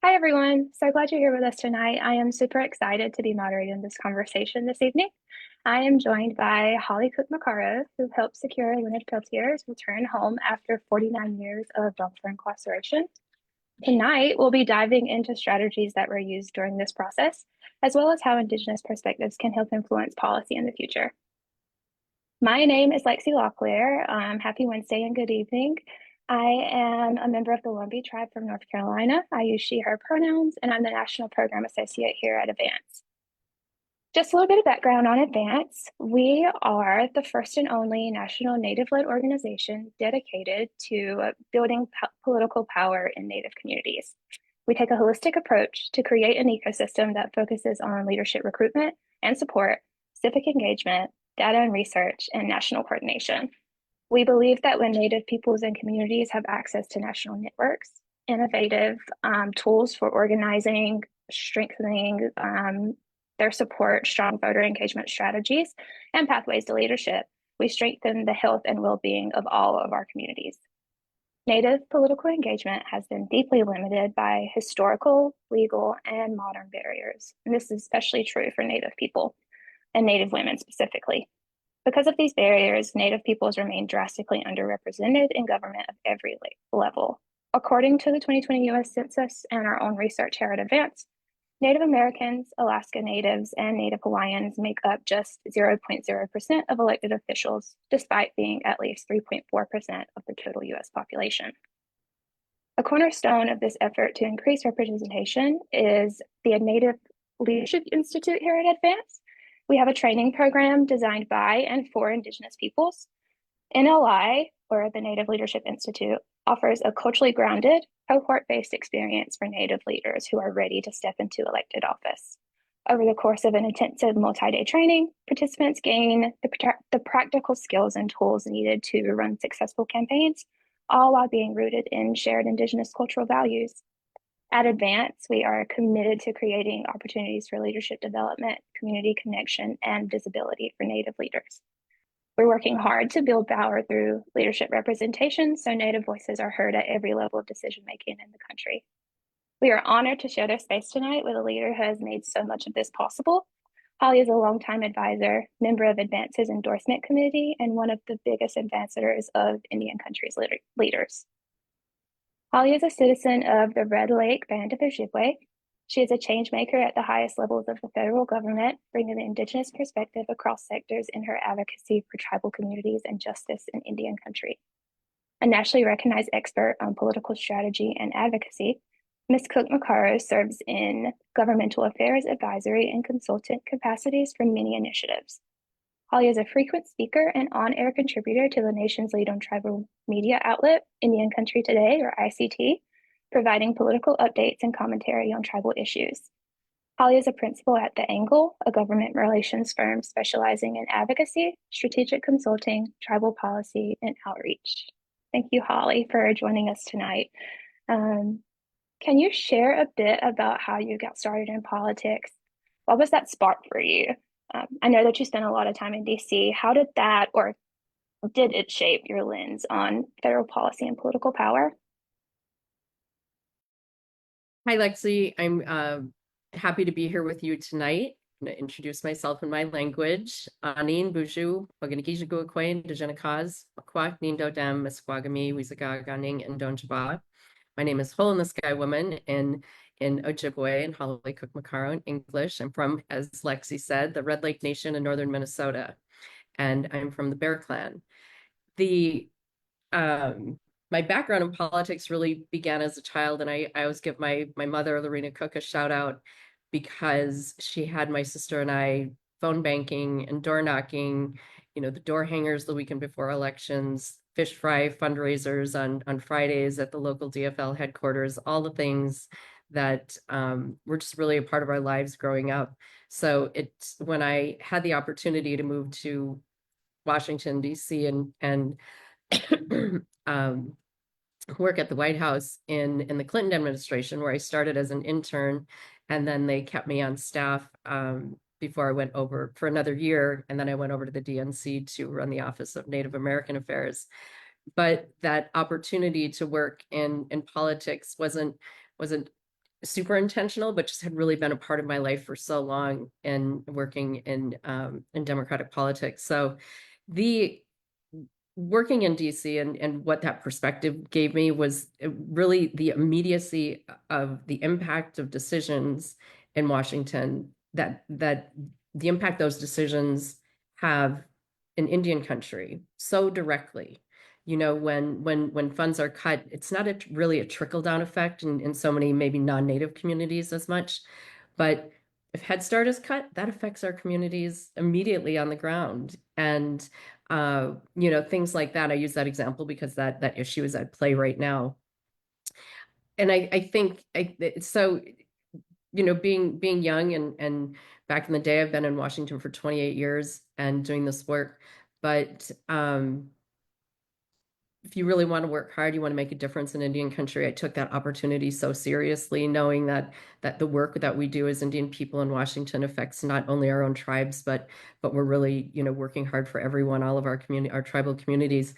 Hi, everyone. So glad you're here with us tonight. I am super excited to be moderating this conversation this evening. I am joined by Holly Cook Macarro, who helped secure Leonard Peltier's return home after 49 years of wrongful incarceration. Tonight, we'll be diving into strategies that were used during this process, as well as how Indigenous perspectives can help influence policy in the future. My name is Lexi Locklear. Happy Wednesday and good evening. I am a member of the Lumbee tribe from North Carolina. I use she, her pronouns, and I'm the National Program Associate here at Advance. Just a little bit of background on Advance. We are the first and only national Native-led organization dedicated to building political power in Native communities. We take a holistic approach to create an ecosystem that focuses on leadership recruitment and support, civic engagement, data and research, and national coordination. We believe that when Native peoples and communities have access to national networks, innovative tools for organizing, strengthening their support, strong voter engagement strategies, and pathways to leadership, we strengthen the health and well-being of all of our communities. Native political engagement has been deeply limited by historical, legal, and modern barriers. And this is especially true for Native people and Native women specifically. Because of these barriers, Native peoples remain drastically underrepresented in government of every level. According to the 2020 US Census and our own research here at Advance, Native Americans, Alaska Natives, and Native Hawaiians make up just 0.0% of elected officials, despite being at least 3.4% of the total US population. A cornerstone of this effort to increase representation is the Native Leadership Institute here at Advance. We have a training program designed by and for Indigenous peoples. NLI, or the Native Leadership Institute, offers a culturally grounded, cohort-based experience for Native leaders who are ready to step into elected office. Over the course of an intensive multi-day training, participants gain the practical skills and tools needed to run successful campaigns, all while being rooted in shared Indigenous cultural values. At Advance, we are committed to creating opportunities for leadership development, community connection, and visibility for Native leaders. We're working hard to build power through leadership representation so Native voices are heard at every level of decision-making in the country. We are honored to share their space tonight with a leader who has made so much of this possible. Holly is a longtime advisor, member of Advance's endorsement committee, and one of the biggest ambassadors of Indian country's leaders. Holly is a citizen of the Lake Band of Ojibwe. She is a change maker at the highest levels of the federal government, bringing the Indigenous perspective across sectors in her advocacy for tribal communities and justice in Indian country. A nationally recognized expert on political strategy and advocacy, Ms. Cook Macarro serves in governmental affairs advisory and consultant capacities for many initiatives. Holly is a frequent speaker and on-air contributor to the nation's lead on tribal media outlet, Indian Country Today, or ICT, providing political updates and commentary on tribal issues. Holly is a principal at The Angle, a government relations firm specializing in advocacy, strategic consulting, tribal policy, and outreach. Thank you, Holly, for joining us tonight. Can you share a bit about how you got started in politics? What was that spark for you? I know that you spent a lot of time in DC. How did that, or did it shape your lens on federal policy and political power? Hi, Lexi. I'm happy to be here with you tonight. I'm going to introduce myself in my language. Anin Buju, Waganigijiguakwain, Dejanakaz, Makwak, Nindodam, Mesquagami, Wizagaganing, and Donjaba. My name is Hole in the Sky Woman in Ojibwe and Holly Cook Macarro in English. I'm from, as Lexi said, the Red Lake Nation in northern Minnesota, and I'm from the Bear Clan. My background in politics really began as a child, and I always give my mother, Lorena Cook, a shout out because she had my sister and I phone banking and door knocking, the door hangers the weekend before elections, fish fry fundraisers on Fridays at the local DFL headquarters, all the things that were just really a part of our lives growing up. So when I had the opportunity to move to Washington, D.C. and work at the White House in the Clinton administration, where I started as an intern, and then they kept me on staff before I went over for another year, and then I went over to the DNC to run the Office of Native American Affairs. But that opportunity to work in politics wasn't super intentional, but just had really been a part of my life for so long and working in democratic politics. So the working in DC and what that perspective gave me was really the immediacy of the impact of decisions in Washington, that the impact those decisions have in Indian country so directly. You know, when funds are cut, it's not really a trickle down effect in so many maybe non-native communities as much, but if Head Start is cut, that affects our communities immediately on the ground. And you know, things like that. I use that example because that issue is at play right now. And I think so, you know, being young and back in the day, I've been in Washington for 28 years and doing this work. But if you really want to work hard, you want to make a difference in Indian country. I took that opportunity so seriously, knowing that the work that we do as Indian people in Washington affects not only our own tribes, but we're really, you know, working hard for everyone, all of our community, our tribal communities.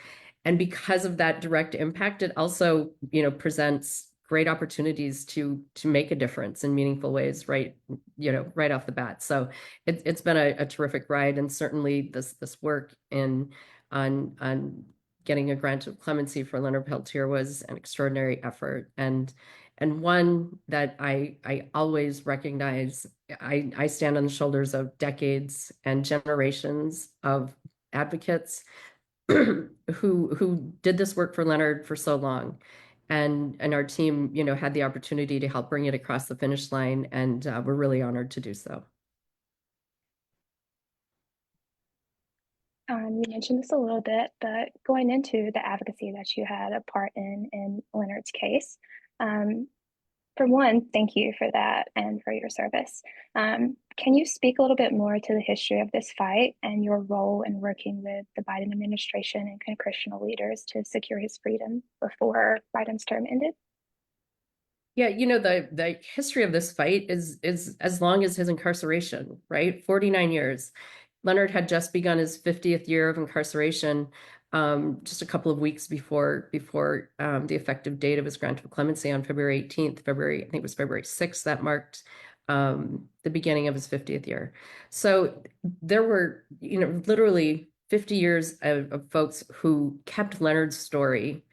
And because of that direct impact, it also, you know, presents great opportunities to make a difference in meaningful ways, right, you know, right off the bat. So it's been a terrific ride, and certainly this work in on getting a grant of clemency for Leonard Peltier was an extraordinary effort, and one that I always recognize. I stand on the shoulders of decades and generations of advocates who did this work for Leonard for so long. And our team, you know, had the opportunity to help bring it across the finish line, and we're really honored to do so. You mentioned this a little bit, but going into the advocacy that you had a part in Leonard's case, um, for one, thank you for that and for your service. Can you speak a little bit more to the history of this fight and your role in working with the Biden administration and congressional leaders to secure his freedom before Biden's term ended? Yeah, you know, the history of this fight is as long as his incarceration, right? 49 years. Leonard had just begun his 50th year of incarceration, just a couple of weeks before the effective date of his grant of clemency on February 18th. I think it was February 6th, that marked the beginning of his 50th year. So there were, you know, literally 50 years of folks who kept Leonard's story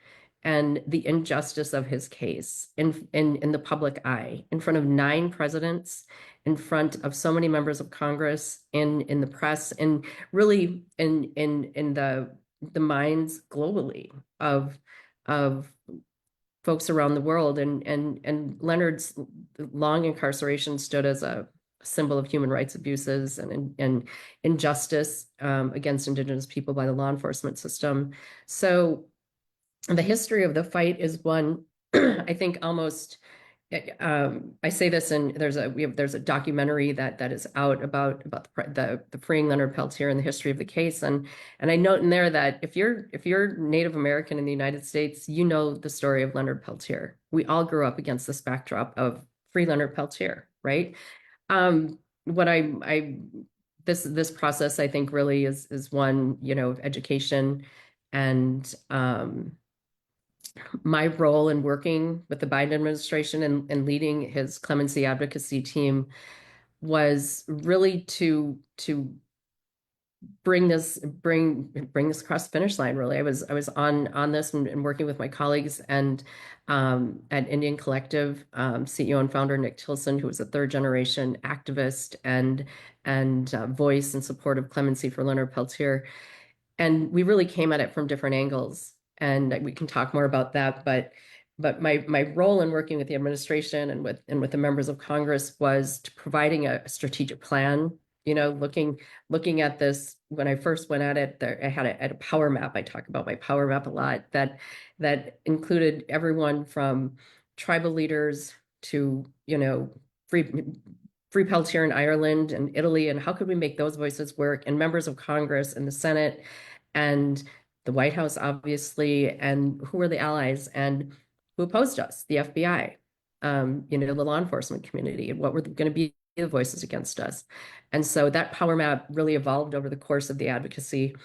and the injustice of his case in the public eye, in front of 9 presidents, in front of so many members of Congress, in the press, and really in the minds globally of folks around the world. And Leonard's long incarceration stood as a symbol of human rights abuses and injustice against Indigenous people by the law enforcement system. So the history of the fight is one, I think, almost. I say this, and there's a documentary that is out about the freeing Leonard Peltier and the history of the case, and I note in there that if you're Native American in the United States, you know the story of Leonard Peltier. We all grew up against this backdrop of free Leonard Peltier, right? What I this process, I think, really is one, you know, of education, and my role in working with the Biden administration and leading his clemency advocacy team was really to bring this across the finish line. Really, I was on this and working with my colleagues and at Indian Collective, CEO and founder Nick Tilson, who was a third generation activist and voice in support of clemency for Leonard Peltier. And we really came at it from different angles, and we can talk more about that. But my role in working with the administration and with the members of Congress was to providing a strategic plan. You know, looking at this. When I first went at it, I had a power map. I talk about my power map a lot. That included everyone from tribal leaders to, you know, free Peltier in Ireland and Italy, and how could we make those voices work, and members of Congress and the Senate and the White House, obviously, and who were the allies and who opposed us, the FBI, you know, the law enforcement community, and what were going to be the voices against us. And so that power map really evolved over the course of the advocacy.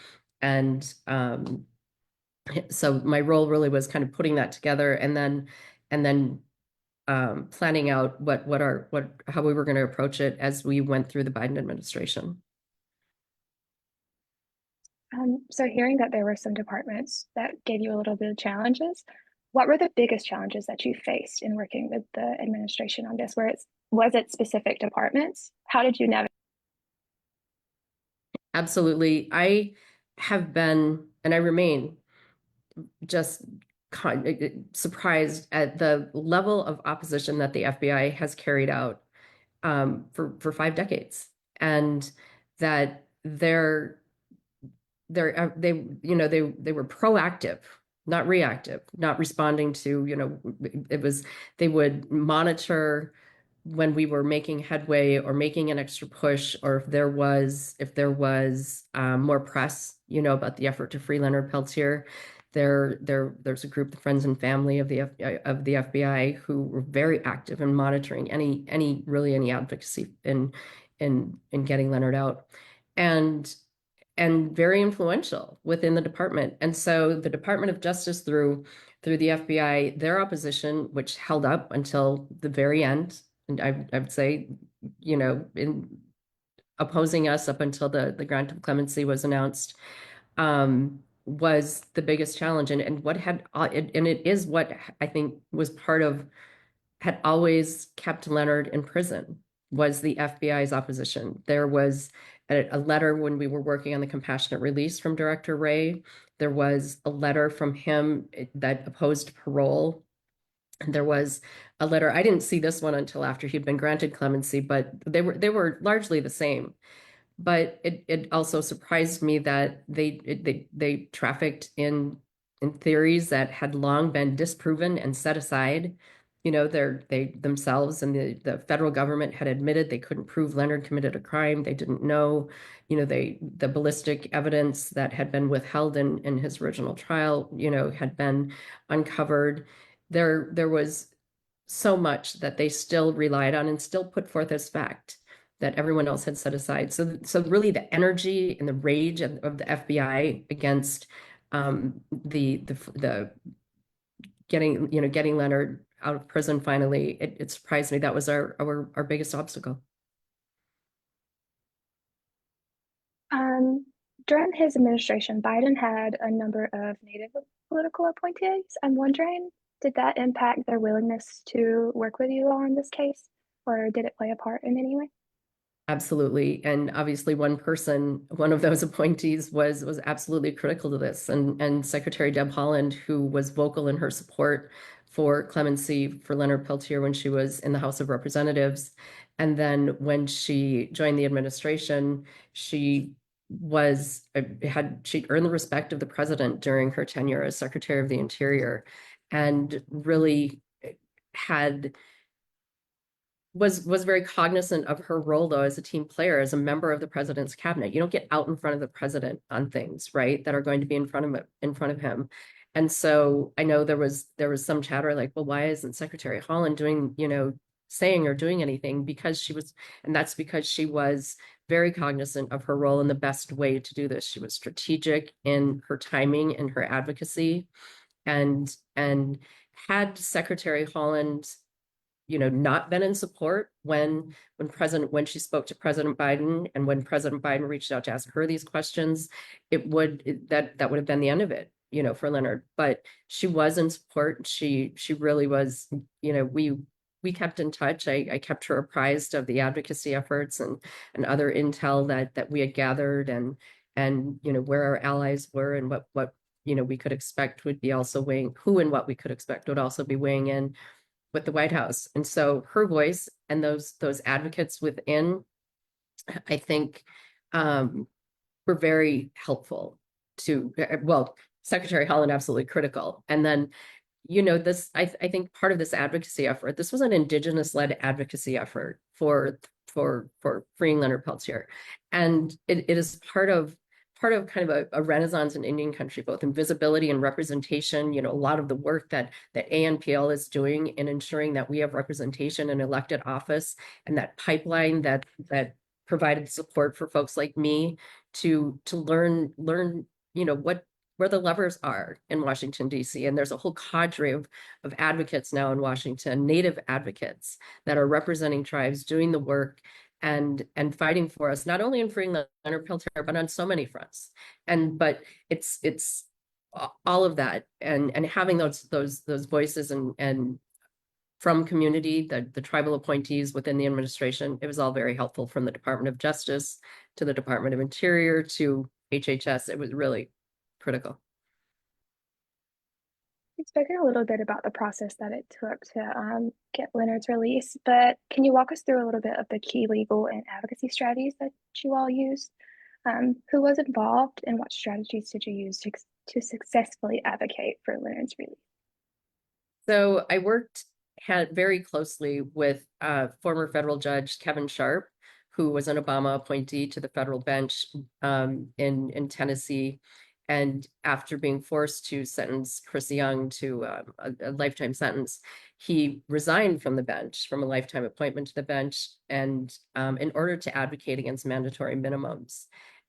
And so my role really was kind of putting that together, and then planning out how we were going to approach it as we went through the Biden administration. So hearing that there were some departments that gave you a little bit of challenges, what were the biggest challenges that you faced in working with the administration on this? Was it specific departments? How did you navigate? Absolutely. I have been, and I remain just surprised at the level of opposition that the FBI has carried out for 5 decades, and that they were proactive, not reactive, not responding to, it was, they would monitor when we were making headway or making an extra push, or if there was more press, about the effort to free Leonard Peltier. There's a group, the friends and family of the FBI, who were very active in monitoring any advocacy in getting Leonard out, and very influential within the department. And so the Department of Justice, through the FBI, their opposition, which held up until the very end, and I would say, in opposing us up until the grant of clemency was announced, was the biggest challenge. And it is what I think was had always kept Leonard in prison, was the FBI's opposition. There was a letter when we were working on the compassionate release from Director Wray. There was a letter from him that opposed parole. And there was a letter, I didn't see this one until after he'd been granted clemency, but they were largely the same. But it also surprised me that they trafficked in theories that had long been disproven and set aside. They themselves and the federal government had admitted they couldn't prove Leonard committed a crime. They didn't know, the ballistic evidence that had been withheld in his original trial, had been uncovered. There was so much that they still relied on and still put forth as fact that everyone else had set aside. So really the energy and the rage of the FBI against the getting Leonard out of prison finally, it surprised me. That was our biggest obstacle. Um, During his administration, Biden had a number of Native political appointees. I'm wondering, did that impact their willingness to work with you on this case, or did it play a part in any way? Absolutely. And obviously one of those appointees was absolutely critical to this. And Secretary Deb Haaland, who was vocal in her support for clemency for Leonard Peltier when she was in the House of Representatives. And then when she joined the administration, she she earned the respect of the president during her tenure as Secretary of the Interior, and really had was very cognizant of her role, though, as a team player, as a member of the president's cabinet. You don't get out in front of the president on things, right, that are going to be in front of him. And so I know there was some chatter like, well, why isn't Secretary Haaland doing, saying or doing anything? And that's because she was very cognizant of her role, and the best way to do this. She was strategic in her timing and her advocacy, and had Secretary Haaland not been in support when she spoke to President Biden, and when President Biden reached out to ask her these questions, that would have been the end of it, for Leonard. But she was in support. She really was. We kept in touch. I kept her apprised of the advocacy efforts and other intel that we had gathered, and where our allies were, and what we could expect would be also weighing, who and what we could expect would also be weighing in with the White House. And so her voice and those advocates within, I think, were very helpful to, well, Secretary Haaland absolutely critical. And then, I think part of this advocacy effort, this was an Indigenous-led advocacy effort for freeing Leonard Peltier. And it is part of kind of a renaissance in Indian country, both in visibility and representation. A lot of the work that ANPL is doing in ensuring that we have representation in elected office, and that pipeline that provided support for folks like me to learn, where the levers are in Washington, D.C. And there's a whole cadre of advocates now in Washington, Native advocates that are representing tribes, doing the work and fighting for us, not only in freeing Leonard Peltier, but on so many fronts. But it's all of that and having those voices and from community, the tribal appointees within the administration, it was all very helpful, from the Department of Justice to the Department of Interior to HHS. It was really critical. You've spoken a little bit about the process that it took to get Leonard's release, but can you walk us through a little bit of the key legal and advocacy strategies that you all used? Who was involved and what strategies did you use to successfully advocate for Leonard's release? So I had very closely with former federal judge Kevin Sharp, who was an Obama appointee to the federal bench in Tennessee. And after being forced to sentence Chris Young to a lifetime sentence, he resigned from the bench, from a lifetime appointment to the bench, and in order to advocate against mandatory minimums.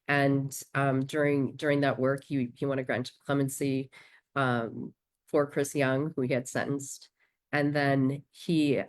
And during that work, he won a grant of clemency for Chris Young, who he had sentenced. And then he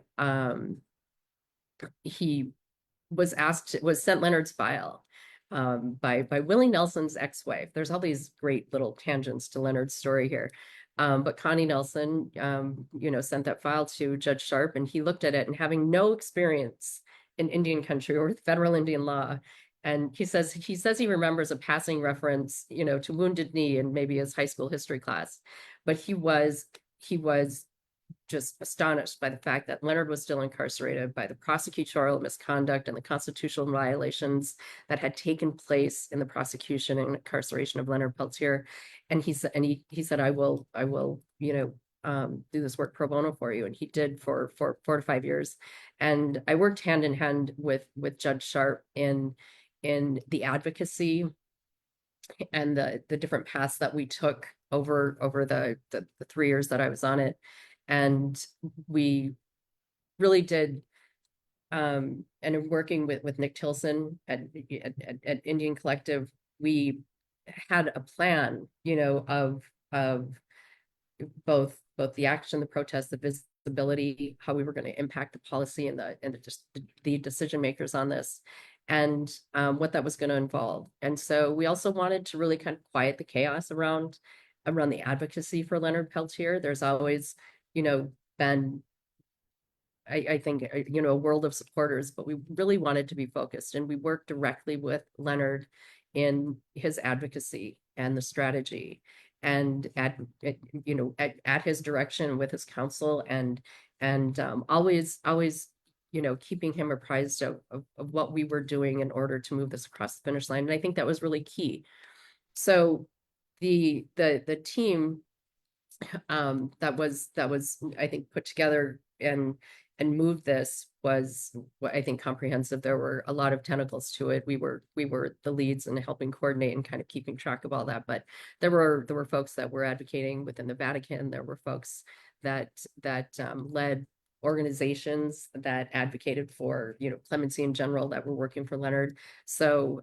was sent Leonard's file by Willie Nelson's ex-wife. There's all these great little tangents to Leonard's story here. But Connie Nelson, sent that file to Judge Sharp, and he looked at it, and having no experience in Indian country or with federal Indian law, and he says he remembers a passing reference, to Wounded Knee in maybe his high school history class, but he was just astonished by the fact that Leonard was still incarcerated, by the prosecutorial misconduct and the constitutional violations that had taken place in the prosecution and incarceration of Leonard Peltier. And he said, I will, do this work pro bono for you. And he did for 4 to 5 years. And I worked hand in hand with Judge Sharp in the advocacy and the different paths that we took over the 3 years that I was on it. And we really did, and in working with Nick Tilson at Indian Collective, we had a plan, of both the action, the protest, the visibility, how we were going to impact the policy and the decision makers on this, and what that was going to involve. And so we also wanted to really kind of quiet the chaos around the advocacy for Leonard Peltier. There's always been, I think, a world of supporters, but we really wanted to be focused, and we worked directly with Leonard in his advocacy and the strategy, and at his direction with his counsel, and always keeping him apprised of what we were doing in order to move this across the finish line. And I think that was really key. So the team that was I think put together and moved this was what I think comprehensive. There were a lot of tentacles to it. We were the leads in helping coordinate and kind of keeping track of all that. But there were folks that were advocating within the Vatican. There were folks that led organizations that advocated for clemency in general, that were working for Leonard. So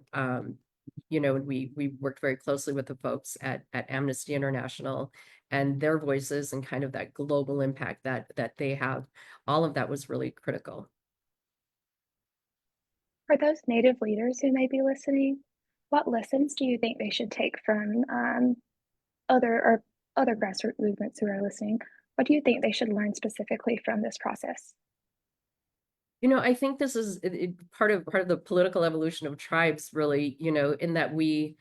we worked very closely with the folks at Amnesty International and their voices and kind of that global impact that they have. All of that was really critical. For those Native leaders who may be listening, what lessons do you think they should take from other grassroots movements who are listening? What do you think they should learn specifically from this process? I think this is part of the political evolution of tribes, really, in that we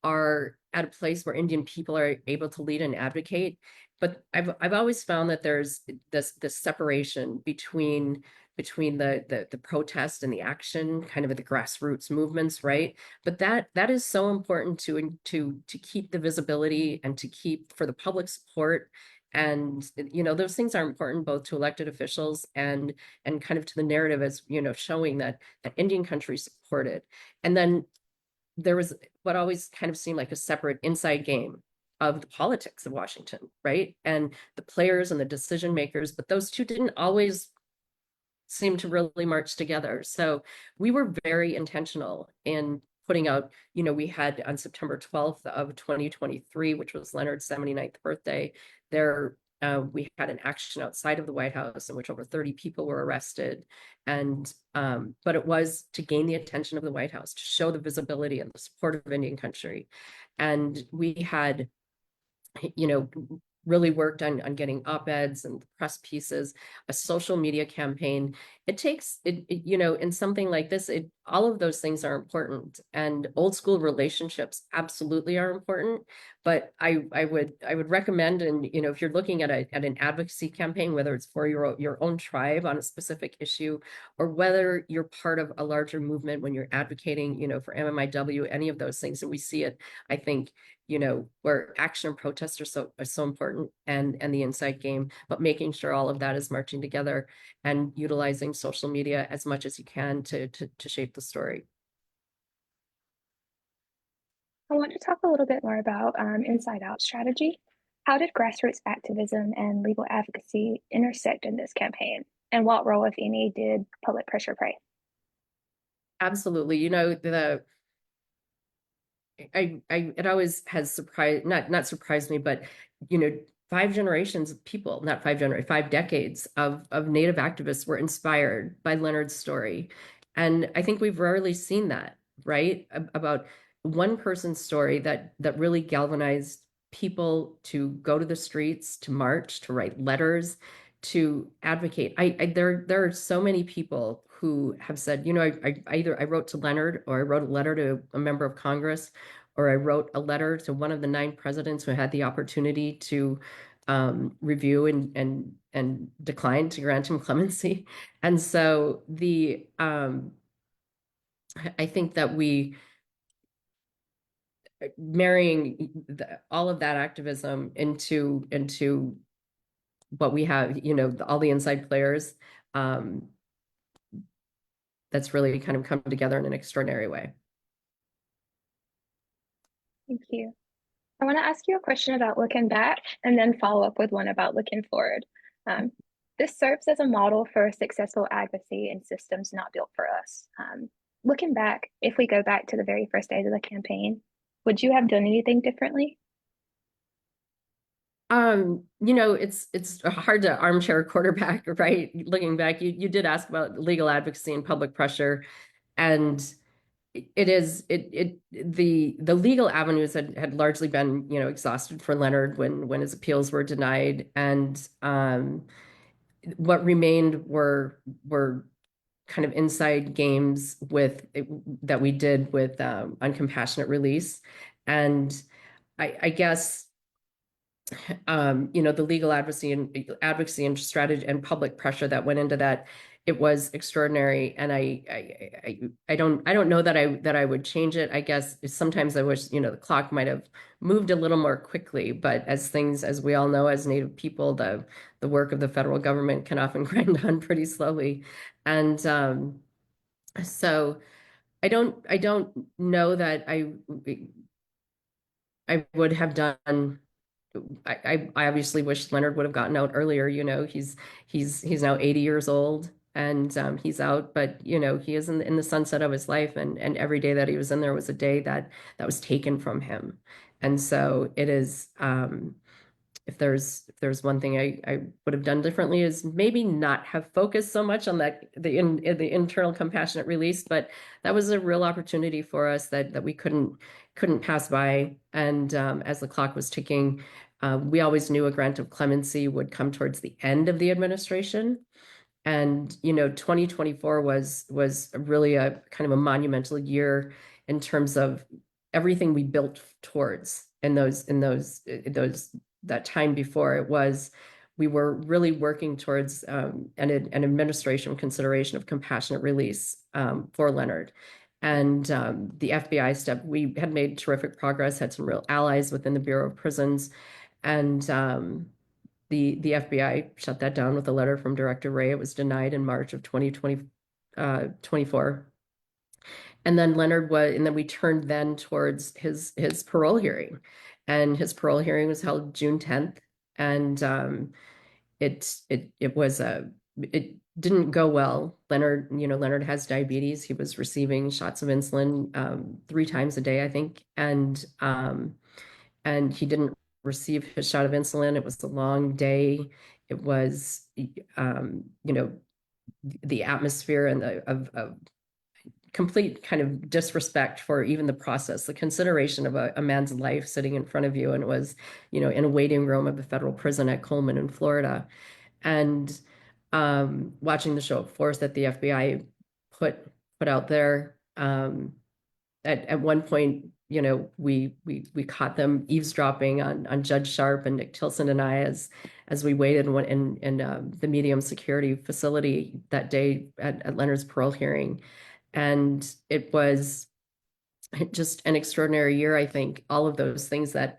are at a place where Indian people are able to lead and advocate. But I've always found that there's this separation between the protest and the action, kind of at the grassroots movements, right? But that is so important to keep the visibility and to keep for the public support. And those things are important both to elected officials and kind of to the narrative, as showing that Indian country supported. And then there was what always kind of seemed like a separate inside game of the politics of Washington, right? And the players and the decision makers, but those two didn't always seem to really march together. So we were very intentional in putting out, we had on September 12th of 2023, which was Leonard's 79th birthday, we had an action outside of the White House in which over 30 people were arrested. And but it was to gain the attention of the White House, to show the visibility and the support of Indian country. And we had, you know, really worked on getting op-eds and press pieces, a social media campaign. It takes it, in something like this, all of those things are important, and old school relationships absolutely are important. But I would recommend, and if you're looking at an advocacy campaign, whether it's for your own tribe on a specific issue, or whether you're part of a larger movement when you're advocating, for MMIW, any of those things, and we see it, I think, where action and protest are so important, and the inside game, but making sure all of that is marching together and utilizing social media as much as you can to shape the story. I want to talk a little bit more about inside out strategy. How did grassroots activism and legal advocacy intersect in this campaign? And what role, if any, did public pressure play? Absolutely. It always has surprised, not surprised me, but 5 generations of people, not 5 decades of Native activists were inspired by Leonard's story. And I think we've rarely seen that, right? About one person's story that really galvanized people to go to the streets, to march, to write letters, to advocate. There are so many people who have said, I wrote to Leonard, or I wrote a letter to a member of Congress, or I wrote a letter to one of the 9 presidents who had the opportunity to review and decline to grant him clemency. And so I think that we marrying all of that activism into what we have, all the inside players, that's really kind of come together in an extraordinary way. Thank you. I want to ask you a question about looking back and then follow up with one about looking forward. This serves as a model for successful advocacy in systems not built for us. Looking back, if we go back to the very first days of the campaign, would you have done anything differently? It's hard to armchair quarterback, right? Looking back, you did ask about legal advocacy and public pressure, and the legal avenues had largely been, exhausted for Leonard when his appeals were denied, and what remained were kind of inside games that we did with uncompassionate release. And I guess the legal advocacy and strategy and public pressure that went into that, it was extraordinary. And I don't know that I would change it. I guess sometimes I wish, the clock might have moved a little more quickly, but as we all know, as Native people, the work of the federal government can often grind on pretty slowly. And so I don't know that I would have done. I obviously wish Leonard would have gotten out earlier. He's now 80 years old, and he's out, but he is in the sunset of his life, and every day that he was in there was a day that was taken from him. And so it is, if there's one thing I would have done differently, is maybe not have focused so much on the internal compassionate release, but that was a real opportunity for us that we couldn't pass by. And as the clock was ticking, we always knew a grant of clemency would come towards the end of the administration. And 2024 was really a kind of a monumental year in terms of everything we built towards in that time before. We were really working towards an administration consideration of compassionate release for Leonard. And the FBI step, we had made terrific progress, had some real allies within the Bureau of Prisons. And the FBI shut that down with a letter from Director Wray. It was denied in March of 2024. And then we turned then towards his parole hearing. And his parole hearing was held June 10th. And it was a it didn't go well. Leonard has diabetes. He was receiving shots of insulin 3 times a day, I think, and he didn't receive his shot of insulin. It was a long day. It was, the atmosphere and of complete kind of disrespect for even the process, the consideration of a man's life sitting in front of you. And it was, in a waiting room of the federal prison at Coleman in Florida. And watching the show of force that the FBI put put out there. At one point, we caught them eavesdropping on Judge Sharp and Nick Tilson and I as we waited in the medium security facility that day at Leonard's parole hearing. And it was just an extraordinary year, I think. All of those things that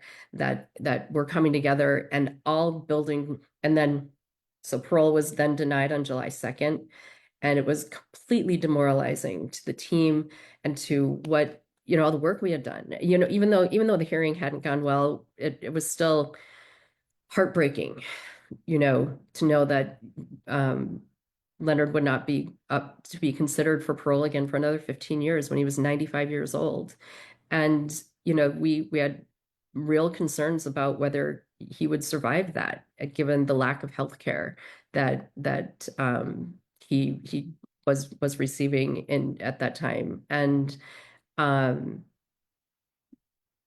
were coming together and all building. And then, so parole was then denied on July 2nd, and it was completely demoralizing to the team and to what, all the work we had done. Even though the hearing hadn't gone well, it was still heartbreaking, to know that Leonard would not be up to be considered for parole again for another 15 years when he was 95 years old. And, we had real concerns about whether he would survive that, given the lack of health care that he was receiving at that time. Um,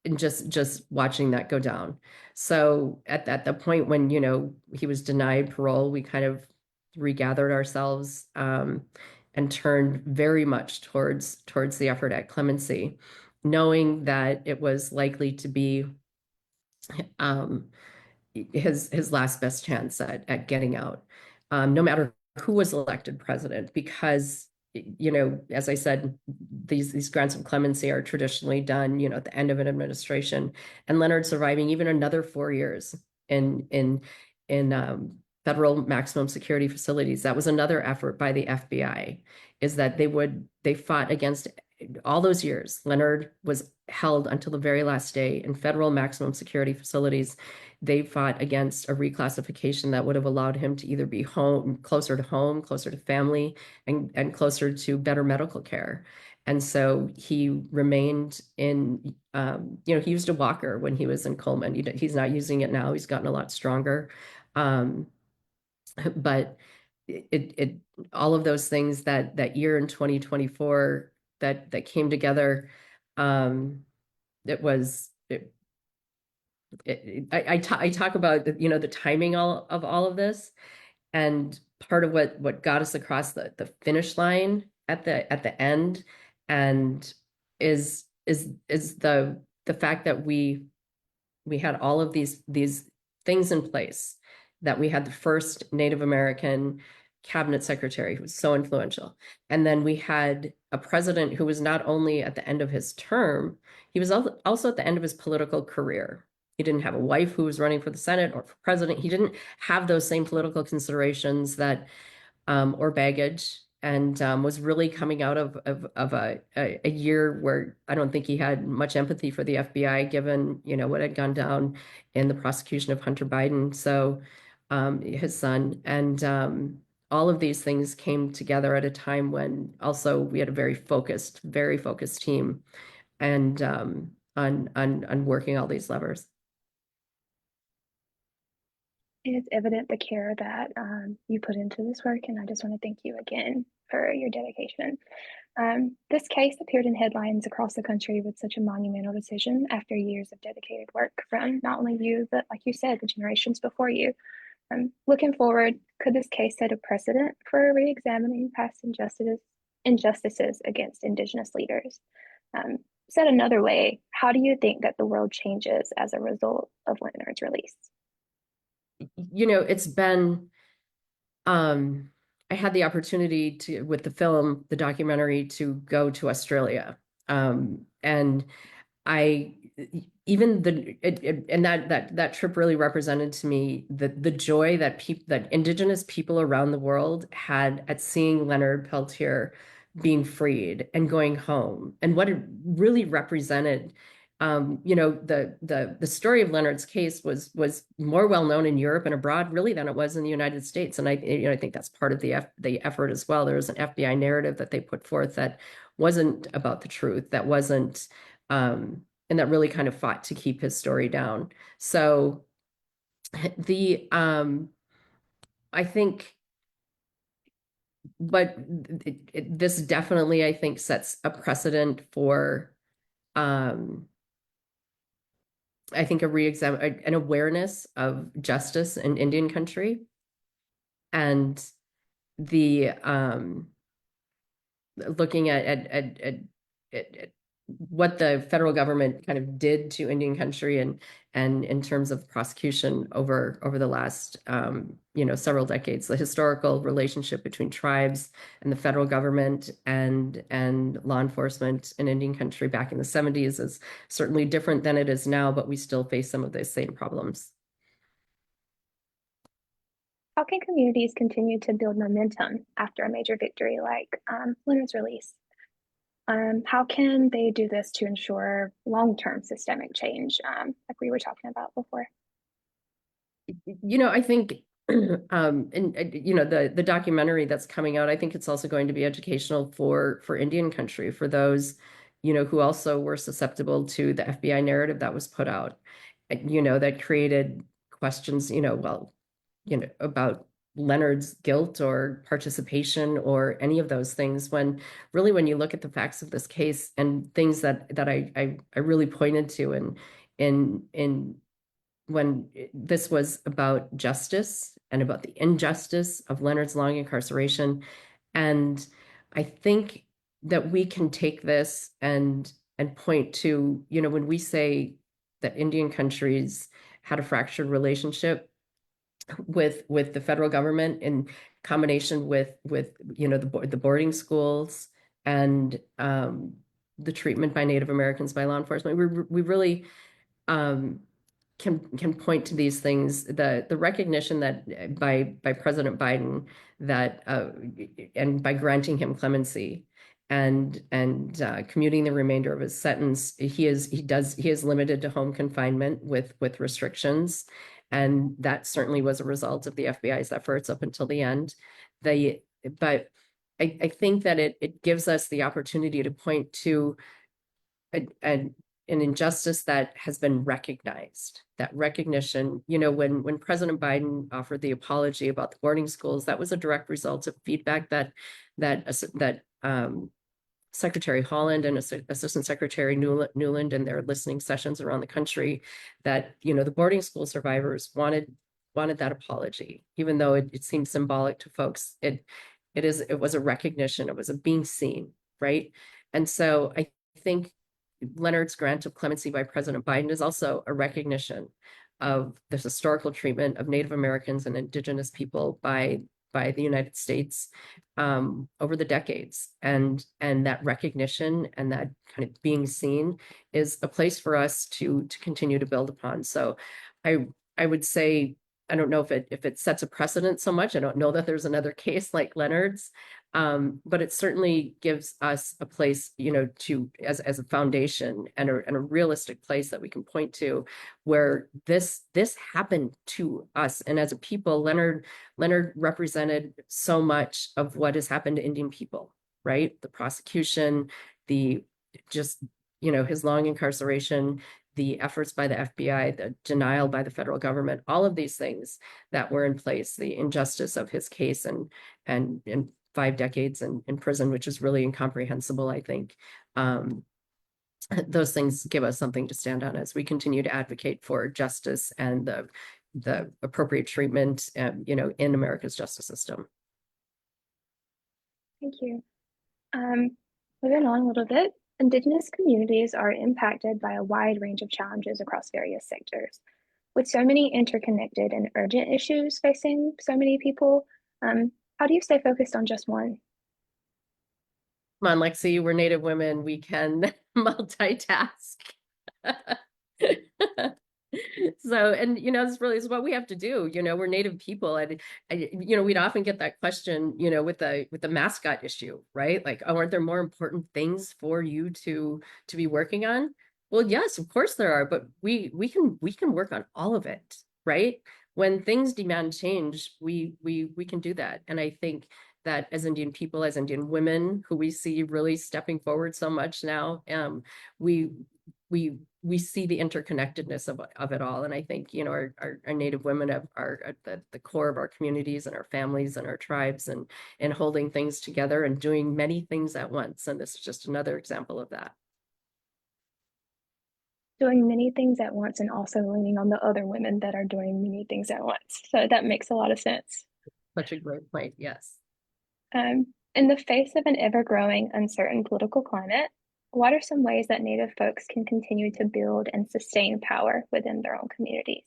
and just watching that go down. So at the point when, he was denied parole, we kind of regathered ourselves, and turned very much towards the effort at clemency, knowing that it was likely to be um, his last best chance at getting out, no matter who was elected president, because, as I said, these grants of clemency are traditionally done, at the end of an administration. And Leonard surviving even another 4 years in federal maximum security facilities. That was another effort by the FBI, is that they fought against all those years. Leonard was held until the very last day in federal maximum security facilities. They fought against a reclassification that would have allowed him to either be home, closer to family, and closer to better medical care. And so he remained he used a walker when he was in Coleman. He's not using it now. He's gotten a lot stronger. But it all of those things that year in 2024 that came together, it was I talk about the timing of all of this, and part of what got us across the finish line at the end, and is the fact that we had all of these things in place, that we had the first Native American cabinet secretary who was so influential. And then we had a president who was not only at the end of his term, he was also at the end of his political career. He didn't have a wife who was running for the Senate or for president. He didn't have those same political considerations or baggage, and was really coming out of a year where I don't think he had much empathy for the FBI, given what had gone down in the prosecution of Hunter Biden, so his son. And all of these things came together at a time when also we had a very focused team, and on working all these levers. It is evident the care that you put into this work, and I just want to thank you again for your dedication. This case appeared in headlines across the country with such a monumental decision after years of dedicated work from not only you, but like you said, the generations before you. Looking forward, could this case set a precedent for re-examining past injustices against Indigenous leaders? Said another way, how do you think that the world changes as a result of Leonard's release? It's been, I had the opportunity to, with the documentary, to go to Australia. And I, even and that trip really represented to me the joy that Indigenous people around the world had at seeing Leonard Peltier being freed and going home, and what it really represented You know, the story of Leonard's case was more well known in Europe and abroad really than it was in the United States. And I think that's part of the effort as well. There was an FBI narrative that they put forth that wasn't about the truth, that wasn't, and that really kind of fought to keep his story down. So the I think, but this definitely, I think, sets a precedent for, I think, an awareness of justice in Indian country, and the looking at what the federal government kind of did to Indian country, and in terms of prosecution over the last several decades, the historical relationship between tribes and the federal government and law enforcement in Indian country back in the 70s is certainly different than it is now, but we still face some of those same problems. How can communities continue to build momentum after a major victory like Leonard's release? How can they do this to ensure long-term systemic change, like we were talking about before? I think and the documentary that's coming out, I think it's also going to be educational for Indian country, for those who also were susceptible to the FBI narrative that was put out, that created questions, about Leonard's guilt or participation or any of those things, when really, when you look at the facts of this case and things that I really pointed to in when this was about justice and about the injustice of Leonard's long incarceration. And I think that we can take this and point to, when we say that Indian countries had a fractured relationship with the federal government in combination with the boarding schools and the treatment by Native Americans by law enforcement. We really um, can point to these things, the recognition that by President Biden, that and by granting him clemency and commuting the remainder of his sentence, he is limited to home confinement with restrictions, and that certainly was a result of the FBI's efforts up until the end. But I think that it gives us the opportunity to point to an injustice that has been recognized. That recognition, when President Biden offered the apology about the boarding schools, that was a direct result of feedback that Secretary Holland and Assistant Secretary Newland in their listening sessions around the country, that the boarding school survivors wanted that apology, even though it seemed symbolic to folks. It was a recognition. It was a being seen, right? And so I think Leonard's grant of clemency by President Biden is also a recognition of the historical treatment of Native Americans and Indigenous people by the United States over the decades, and that recognition and that kind of being seen is a place for us to continue to build upon. So I would say, I don't know if it sets a precedent so much. I don't know that there's another case like Leonard's, but it certainly gives us a place, to as a foundation and a realistic place that we can point to, where this happened to us, and as a people, Leonard represented so much of what has happened to Indian people, right? The prosecution, the just his long incarceration, the efforts by the FBI, the denial by the federal government, all of these things that were in place, the injustice of his case and 5 decades in prison, which is really incomprehensible, I think. Those things give us something to stand on as we continue to advocate for justice and the appropriate treatment, in America's justice system. Thank you. Moving on a little bit, Indigenous communities are impacted by a wide range of challenges across various sectors. With so many interconnected and urgent issues facing so many people, how do you stay focused on just one? Come on, Lexi, we're Native women. We can multitask. So, and this really is what we have to do. We're Native people, and we'd often get that question, with the mascot issue, right? Like, oh, aren't there more important things for you to be working on? Well, yes, of course there are, but we can work on all of it, right? When things demand change, we can do that. And I think that as Indian people, as Indian women, who we see really stepping forward so much now, we we see the interconnectedness of it all. And I think, our Native women are at the core of our communities and our families and our tribes, and holding things together and doing many things at once. And this is just another example of that. Doing many things at once and also leaning on the other women that are doing many things at once. So that makes a lot of sense. Such a great point. Yes. In the face of an ever-growing, uncertain political climate, what are some ways that Native folks can continue to build and sustain power within their own communities?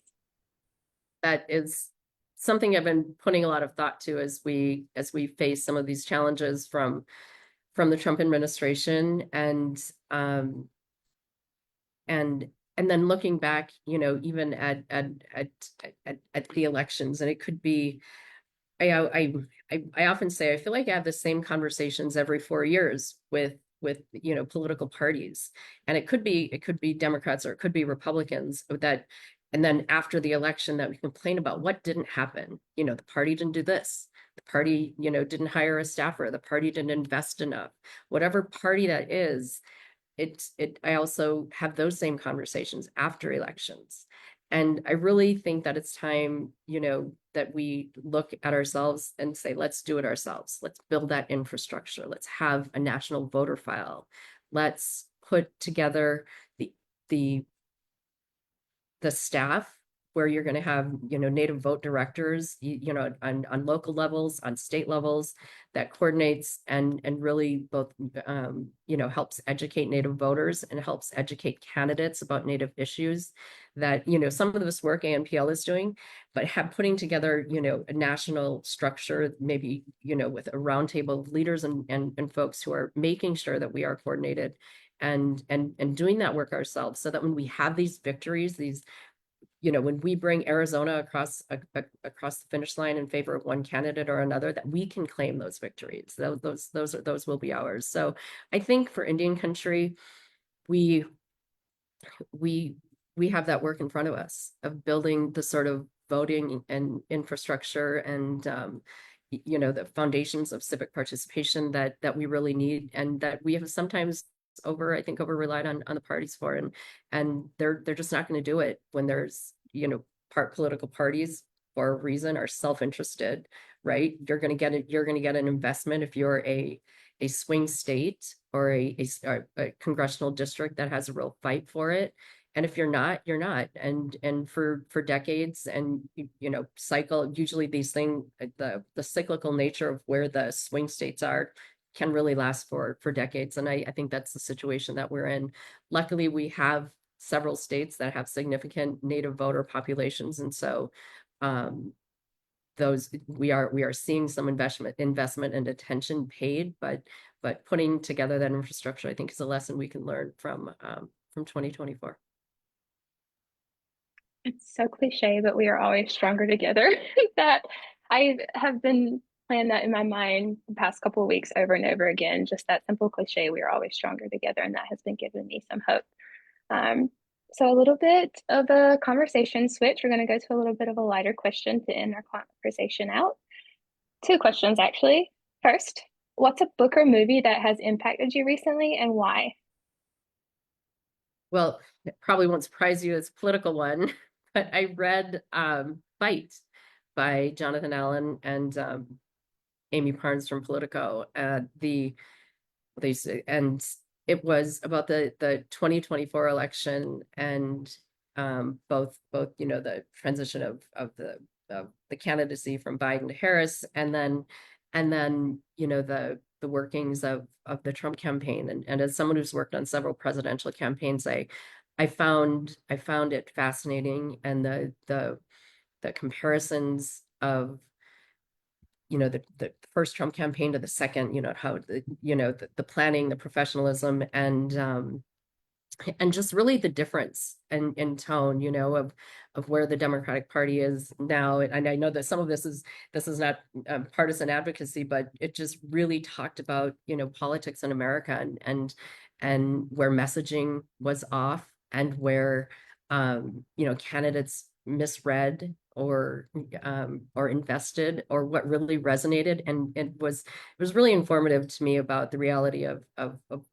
That is something I've been putting a lot of thought to as we face some of these challenges from the Trump administration, and and then looking back, even at the elections. And it could be, I often say I feel like I have the same conversations every 4 years with political parties. And it could be Democrats or it could be Republicans, that and then after the election that we complain about what didn't happen. The party didn't do this, the party didn't hire a staffer, the party didn't invest enough, whatever party that is. I also have those same conversations after elections. And I really think that it's time, that we look at ourselves and say, let's do it ourselves. Let's build that infrastructure. Let's have a national voter file. Let's put together the the staff, where you're going to have Native vote directors, on local levels, on state levels, that coordinates and really both helps educate Native voters and helps educate candidates about Native issues. That some of this work ANPL is doing, but putting together a national structure, maybe with a roundtable of leaders and folks who are making sure that we are coordinated and doing that work ourselves, so that when we have these victories, when we bring Arizona across the finish line in favor of one candidate or another, that we can claim those victories. Those will be ours. So I think for Indian country, we we we have that work in front of us of building the sort of voting and infrastructure, and the foundations of civic participation that we really need, and that we have sometimes over relied on the parties for. And they're just not going to do it when there's political parties, for a reason, are self-interested, right? You're going to get an investment if you're a swing state or a congressional district that has a real fight for it. And if you're not, you're not. And for decades, and cycle, usually these things, the cyclical nature of where the swing states are, can really last for decades. And I think that's the situation that we're in. Luckily, we have several states that have significant Native voter populations, and so those we are seeing some investment and attention paid, but putting together that infrastructure, I think, is a lesson we can learn from 2024. It's so cliche, but we are always stronger together. That I have been playing that in my mind the past couple of weeks over and over again. Just that simple cliche, we are always stronger together, and that has been giving me some hope. Um, so a little bit of a conversation switch. We're going to go to a little bit of a lighter question to end our conversation out. Two questions, actually. First, what's a book or movie that has impacted you recently and why? Well, it probably won't surprise you, it's a political one, but I read Fight by Jonathan Allen and Amy Parnes from Politico. And it was about the 2024 election, and both the transition of the candidacy from Biden to Harris, and then the workings of the Trump campaign. And as someone who's worked on several presidential campaigns, I found it fascinating, and the comparisons of the first Trump campaign to the second, how the planning, the professionalism, and just really the difference in tone, of where the Democratic Party is now. And I know that some of this is not partisan advocacy, but it just really talked about politics in America, and where messaging was off, and where candidates misread or invested, or what really resonated. And it was really informative to me about the reality of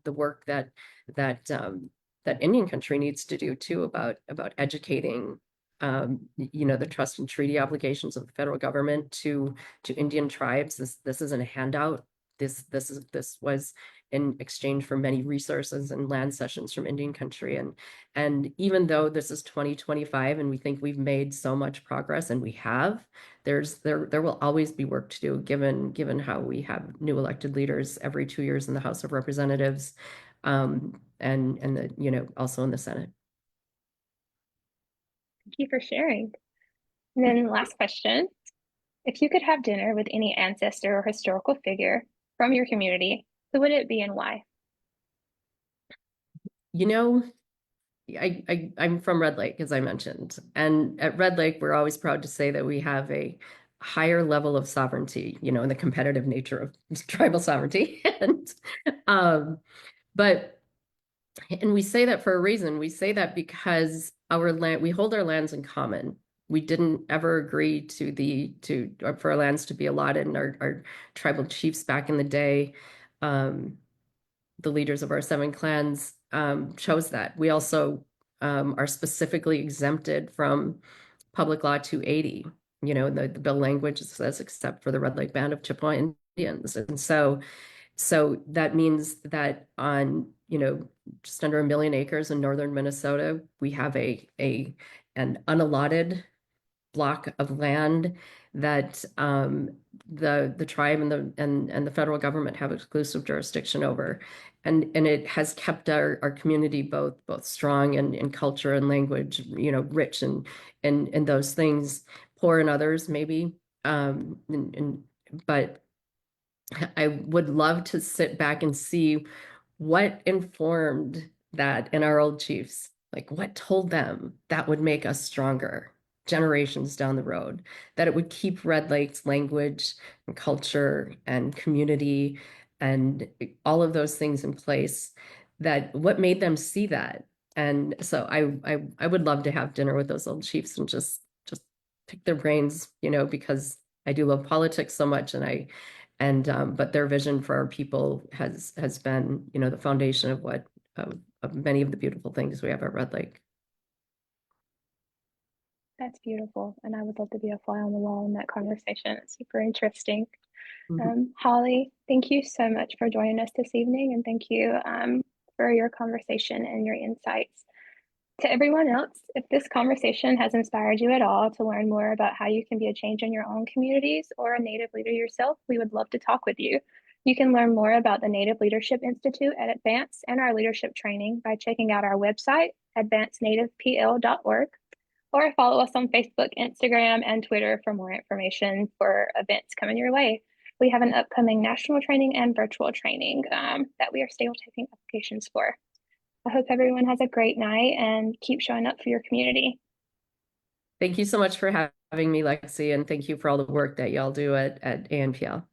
the work that Indian country needs to do too, about educating the trust and treaty obligations of the federal government to Indian tribes. This isn't a handout. This was in exchange for many resources and land cessions from Indian country. And even though this is 2025 and we think we've made so much progress, and we have, there will always be work to do, given how we have new elected leaders every 2 years in the House of Representatives, and also in the Senate. Thank you for sharing. And then last question. If you could have dinner with any ancestor or historical figure from your community, who would it be and why? You know, I'm from Red Lake, as I mentioned, and at Red Lake, we're always proud to say that we have a higher level of sovereignty, in the competitive nature of tribal sovereignty. Um, but and we say that for a reason. We say that because we hold our lands in common. We didn't ever agree for our lands to be allotted, and our tribal chiefs back in the day, the leaders of our 7 clans, chose that. We also are specifically exempted from Public Law 280. The bill language says except for the Red Lake Band of Ojibwe Indians. And so that means that on, just under 1 million acres in northern Minnesota, we have an unallotted block of land that the tribe and the federal government have exclusive jurisdiction over. And it has kept our community both strong in culture and language, rich in those things, poor in others maybe. But I would love to sit back and see what informed that in our old chiefs. Like, what told them that would make us stronger generations down the road, that it would keep Red Lake's language and culture and community and all of those things in place, that what made them see that. And so I would love to have dinner with those old chiefs and just pick their brains, because I do love politics so much, but their vision for our people has been, the foundation of many of the beautiful things we have at Red Lake. That's beautiful. And I would love to be a fly on the wall in that conversation. It's super interesting. Mhm. Holly, thank you so much for joining us this evening. And thank you for your conversation and your insights. To everyone else, if this conversation has inspired you at all to learn more about how you can be a change in your own communities or a Native leader yourself, we would love to talk with you. You can learn more about the Native Leadership Institute at Advance and our leadership training by checking out our website, advancenativepl.org, or follow us on Facebook, Instagram, and Twitter for more information for events coming your way. We have an upcoming national training and virtual training that we are still taking applications for. I hope everyone has a great night and keep showing up for your community. Thank you so much for having me, Lexi, and thank you for all the work that y'all do at ANPL.